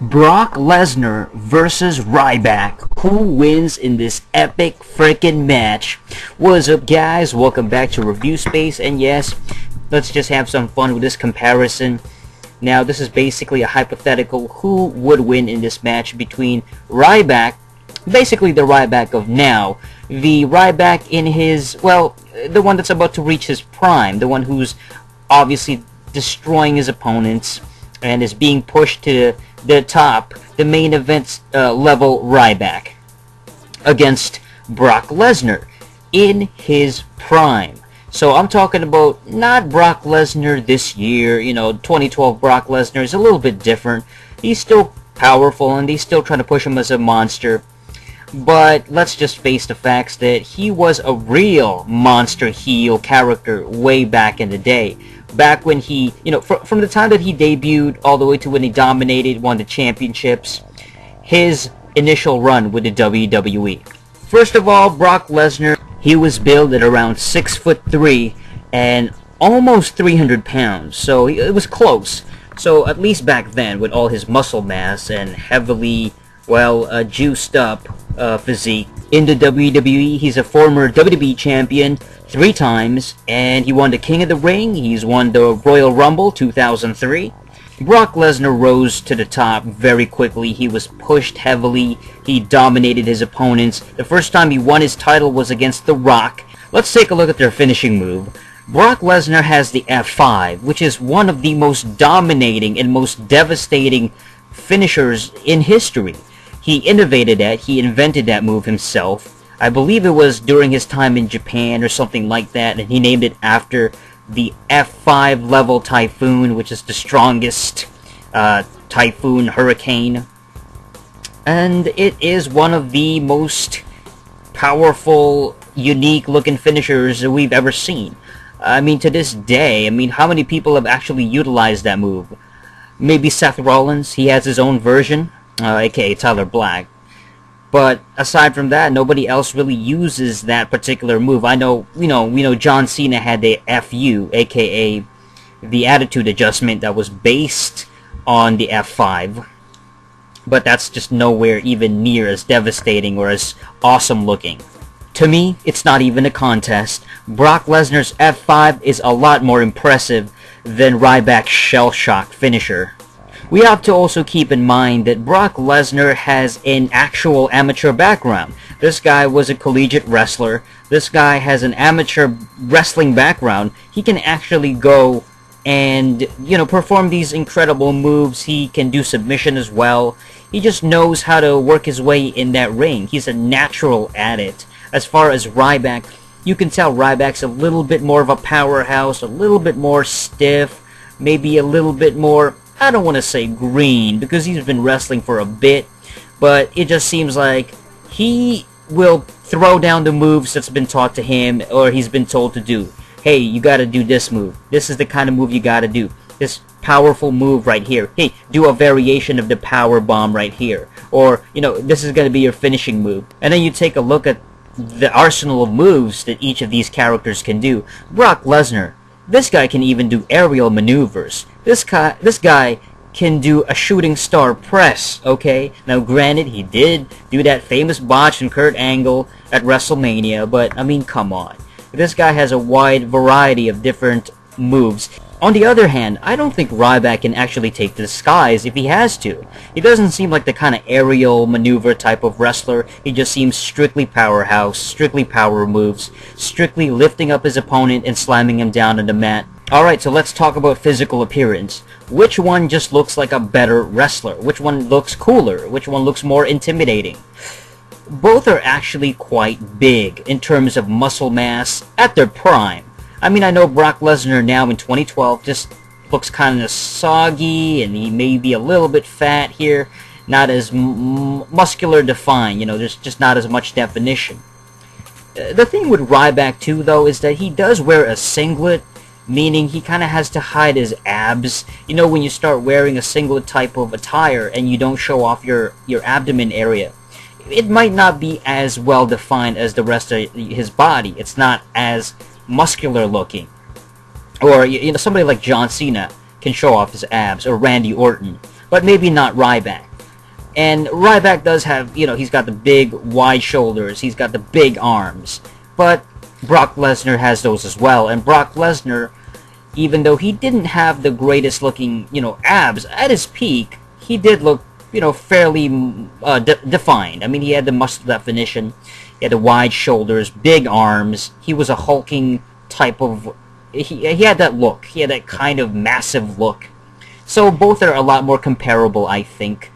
Brock Lesnar versus Ryback. Who wins in this epic freaking match? What's up, guys? Welcome back to Review Space, and yes, let's just have some fun with this comparison. Now, this is basically a hypothetical who would win in this match between Ryback, basically the Ryback of now, the Ryback in his, well, the one that's about to reach his prime, the one who's obviously destroying his opponents and is being pushed to the top, the main event level Ryback, against Brock Lesnar in his prime. So I'm talking about not Brock Lesnar this year, 2012 Brock Lesnar is a little bit different. He's still powerful and they still trying to push him as a monster. But let's just face the facts that he was a real monster heel character way back in the day. Back when he, from the time that he debuted all the way to when he dominated, won the championships, his initial run with the WWE. First of all, Brock Lesnar, he was billed at around 6'3" and almost 300 pounds, so it was close. So at least back then, with all his muscle mass and heavily, juiced up physique. In the WWE, he's a former WWE champion 3 times, and he won the King of the Ring. He's won the Royal Rumble 2003. Brock Lesnar rose to the top very quickly. He was pushed heavily. He dominated his opponents. The first time he won his title was against The Rock. Let's take a look at their finishing move. Brock Lesnar has the F5, which is one of the most dominating and most devastating finishers in history. He innovated that. He invented that move himself. I believe it was during his time in Japan or something like that, and he named it after the F5 level typhoon, which is the strongest typhoon hurricane. And it is one of the most powerful, unique looking finishers that we've ever seen. I mean, to this day, how many people have actually utilized that move? Maybe Seth Rollins, he has his own version, aka Tyler Black. But aside from that, nobody else really uses that particular move. I know, we know John Cena had the FU, aka the attitude adjustment that was based on the F5. But that's just nowhere even near as devastating or as awesome looking. To me, it's not even a contest. Brock Lesnar's F5 is a lot more impressive than Ryback's Shellshock finisher. We have to also keep in mind that Brock Lesnar has an actual amateur background. This guy was a collegiate wrestler. This guy has an amateur wrestling background. He can actually go and, perform these incredible moves. He can do submission as well. He just knows how to work his way in that ring. He's a natural at it. As far as Ryback, you can tell Ryback's a little bit more of a powerhouse, a little bit more stiff, maybe a little bit more, I don't want to say green, because he's been wrestling for a bit, but it just seems like he will throw down the moves that's been taught to him, or he's been told to do. Hey, you gotta do this move. This is the kind of move you gotta do. This powerful move right here. Hey, do a variation of the power bomb right here. Or, this is gonna be your finishing move. And then you take a look at the arsenal of moves that each of these characters can do. Brock Lesnar, this guy can even do aerial maneuvers. This guy can do a shooting star press, okay? Now granted, he did do that famous botch in Kurt Angle at WrestleMania, but come on. This guy has a wide variety of different moves. On the other hand, I don't think Ryback can actually take the skies if he has to. He doesn't seem like the kind of aerial maneuver type of wrestler. He just seems strictly powerhouse, strictly power moves, strictly lifting up his opponent and slamming him down on the mat. Alright, so let's talk about physical appearance. Which one just looks like a better wrestler? Which one looks cooler? Which one looks more intimidating? Both are actually quite big in terms of muscle mass at their prime. I know Brock Lesnar now in 2012 just looks kind of soggy, and he may be a little bit fat here, not as muscular defined, there's just not as much definition. The thing with Ryback too, though, is that he does wear a singlet, meaning he kind of has to hide his abs. When you start wearing a singlet type of attire and you don't show off your abdomen area, it might not be as well defined as the rest of his body. It's not as muscular looking. Or, somebody like John Cena can show off his abs, or Randy Orton, but maybe not Ryback. And Ryback does have, you know, he's got the big, wide shoulders, he's got the big arms. But Brock Lesnar has those as well. And Brock Lesnar, even though he didn't have the greatest looking, you know, abs at his peak, he did look, you know, fairly defined. I mean, he had the muscle definition, he had the wide shoulders, big arms. He was a hulking type of... He had that look. He had that kind of massive look. So both are a lot more comparable, I think.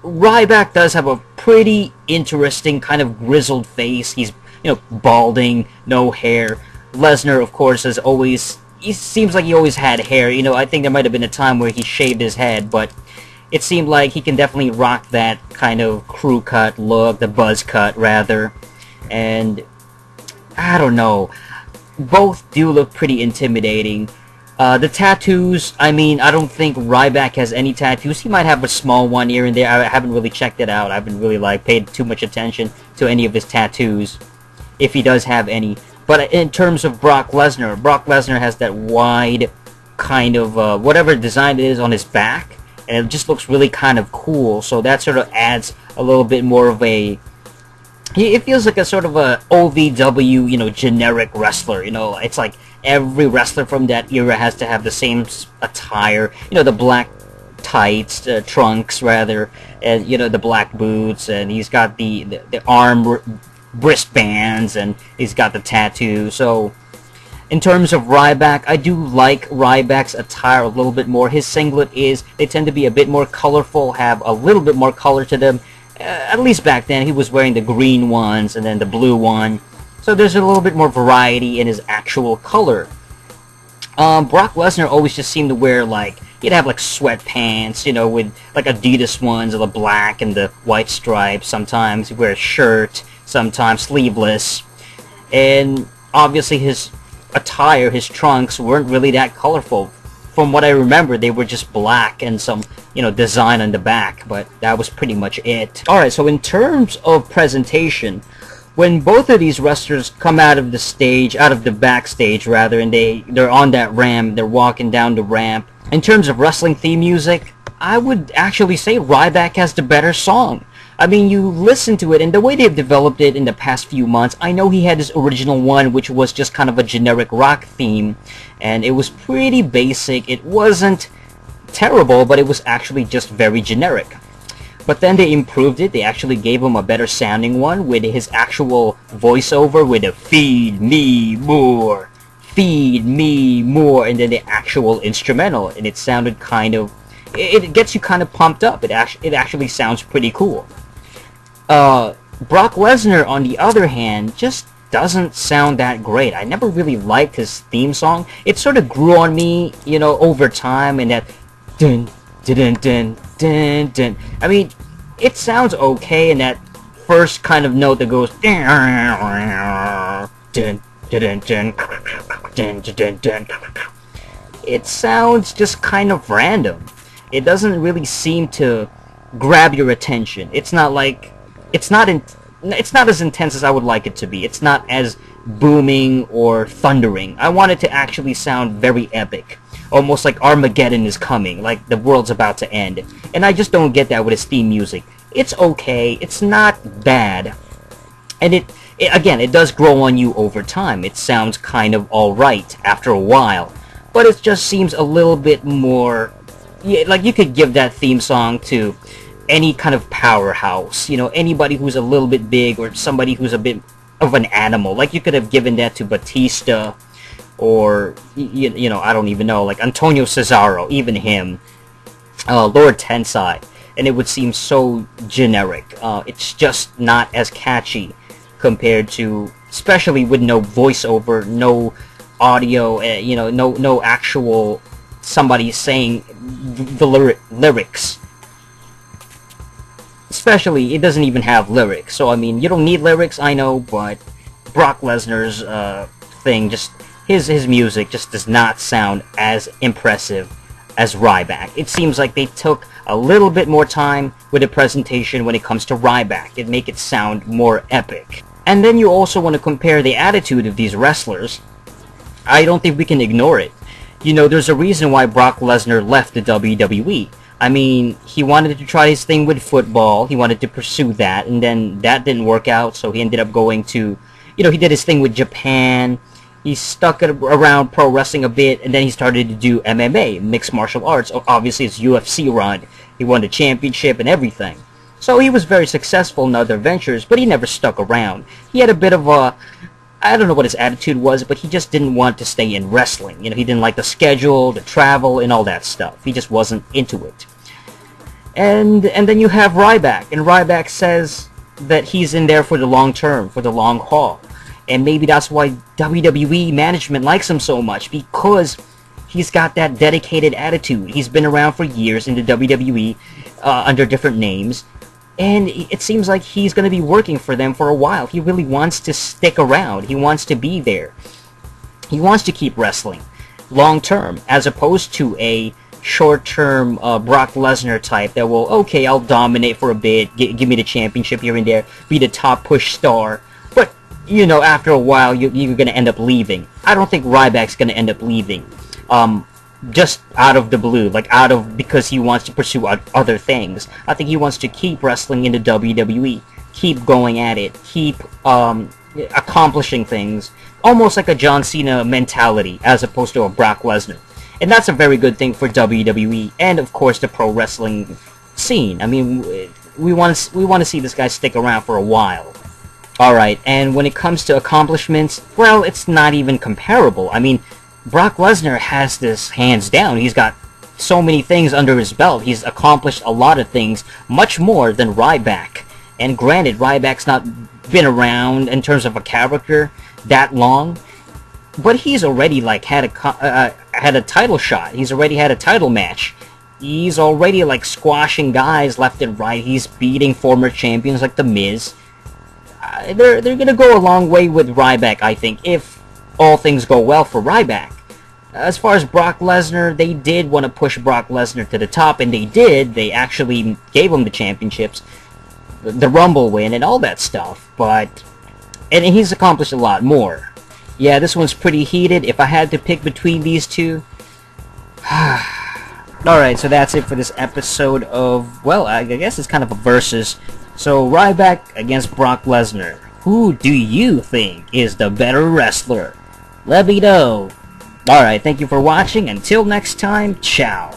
Ryback does have a pretty interesting kind of grizzled face. He's, you know, balding, no hair. Lesnar, of course, has always... He seems like he always had hair. You know, I think there might have been a time where he shaved his head, but it seemed like he can definitely rock that kind of crew cut look, the buzz cut, rather. And I don't know. Both do look pretty intimidating. The tattoos, I mean, I don't think Ryback has any tattoos. He might have a small one here and there. I haven't really checked it out. I haven't really, like, paid too much attention to any of his tattoos, if he does have any. But in terms of Brock Lesnar has that wide kind of, whatever design it is on his back, and it just looks really kind of cool. So that sort of adds a little bit more of a... It feels like a sort of a OVW, you know, generic wrestler. You know, it's like every wrestler from that era has to have the same attire. You know, the black tights, trunks rather, and you know, the black boots, and he's got the arm wristbands, and he's got the tattoo. So, in terms of Ryback, I do like Ryback's attire a little bit more. His singlet they tend to be a bit more colorful, have a little bit more color to them. At least back then, he was wearing the green ones and then the blue one. So there's a little bit more variety in his actual color. Brock Lesnar always just seemed to wear, like, he'd have, like, sweatpants, you know, with, like, Adidas ones, the black and the white stripes. Sometimes he'd wear a shirt, sometimes sleeveless. And obviously his attire, his trunks, weren't really that colorful. From what I remember, they were just black and some, you know, design on the back, but that was pretty much it. Alright, so in terms of presentation, when both of these wrestlers come out of the stage, out of the backstage rather, and they're on that ramp, they're walking down the ramp, in terms of wrestling theme music, I would actually say Ryback has the better song. I mean, you listen to it, and the way they've developed it in the past few months, I know he had his original one, which was just kind of a generic rock theme, and it was pretty basic. It wasn't terrible, but it was actually just very generic. But then they improved it. They actually gave him a better sounding one with his actual voiceover with a "feed me more, feed me more," and then the actual instrumental, and it sounded kind of... It gets you kind of pumped up. It actually sounds pretty cool. Brock Lesnar, on the other hand, just doesn't sound that great. I never really liked his theme song. It sort of grew on me, you know, over time, and that dun dun dun dun dun. I mean, it sounds okay, and that first kind of note that goes dun dun dun dun dun dun dun. It sounds just kind of random. It doesn't really seem to grab your attention. It's not like... It's not as intense as I would like it to be. It's not as booming or thundering. I want it to actually sound very epic. Almost like Armageddon is coming, like the world's about to end. And I just don't get that with his theme music. It's okay. It's not bad. And again, it does grow on you over time. It sounds kind of alright after a while. But it just seems a little bit more... Yeah, like you could give that theme song to any kind of powerhouse, you know, anybody who's a little bit big or somebody who's a bit of an animal. Like you could have given that to Batista or, you know, I don't even know, like Antonio Cesaro, even him, Lord Tensai, and it would seem so generic. It's just not as catchy compared to, especially with no voiceover, no audio, you know, no actual somebody saying the lyrics. Especially, it doesn't even have lyrics. So, I mean, you don't need lyrics, I know, but Brock Lesnar's thing, just his music just does not sound as impressive as Ryback. It seems like they took a little bit more time with the presentation when it comes to Ryback. It make it sound more epic. And then you also want to compare the attitude of these wrestlers. I don't think we can ignore it. You know, there's a reason why Brock Lesnar left the WWE. I mean, he wanted to try his thing with football. He wanted to pursue that, and then that didn't work out, so he ended up going to, you know, he did his thing with Japan. He stuck around pro wrestling a bit, and then he started to do MMA, mixed martial arts. Obviously, his UFC run. He won the championship and everything. So he was very successful in other ventures, but he never stuck around. He had a bit of a, I don't know what his attitude was, but he just didn't want to stay in wrestling. You know, he didn't like the schedule, the travel, and all that stuff. He just wasn't into it. And then you have Ryback, and Ryback says that he's in there for the long term, for the long haul. And maybe that's why WWE management likes him so much, because he's got that dedicated attitude. He's been around for years in the WWE under different names, and it seems like he's going to be working for them for a while. He really wants to stick around. He wants to be there. He wants to keep wrestling long term, as opposed to a short-term Brock Lesnar type that will, okay, I'll dominate for a bit, give me the championship here and there, be the top push star, but, you know, after a while, you're going to end up leaving. I don't think Ryback's going to end up leaving, just out of the blue, like because he wants to pursue other things. I think he wants to keep wrestling in the WWE, keep going at it, keep accomplishing things, almost like a John Cena mentality, as opposed to a Brock Lesnar. And that's a very good thing for WWE and, of course, the pro wrestling scene. I mean, we want to see this guy stick around for a while. Alright, and when it comes to accomplishments, well, it's not even comparable. I mean, Brock Lesnar has this hands down. He's got so many things under his belt. He's accomplished a lot of things, much more than Ryback. And granted, Ryback's not been around in terms of a character that long, but he's already like had a title shot. He's already had a title match. He's already like squashing guys left and right. He's beating former champions like The Miz. They're gonna go a long way with Ryback, I think, if all things go well for Ryback. As far as Brock Lesnar, they did want to push Brock Lesnar to the top, and they did. They actually gave him the championships, the Rumble win, and all that stuff. And he's accomplished a lot more. Yeah, this one's pretty heated. If I had to pick between these two... Alright, so that's it for this episode of... Well, I guess it's kind of a versus. So, Ryback against Brock Lesnar. Who do you think is the better wrestler? Let me know. Alright, thank you for watching. Until next time, ciao.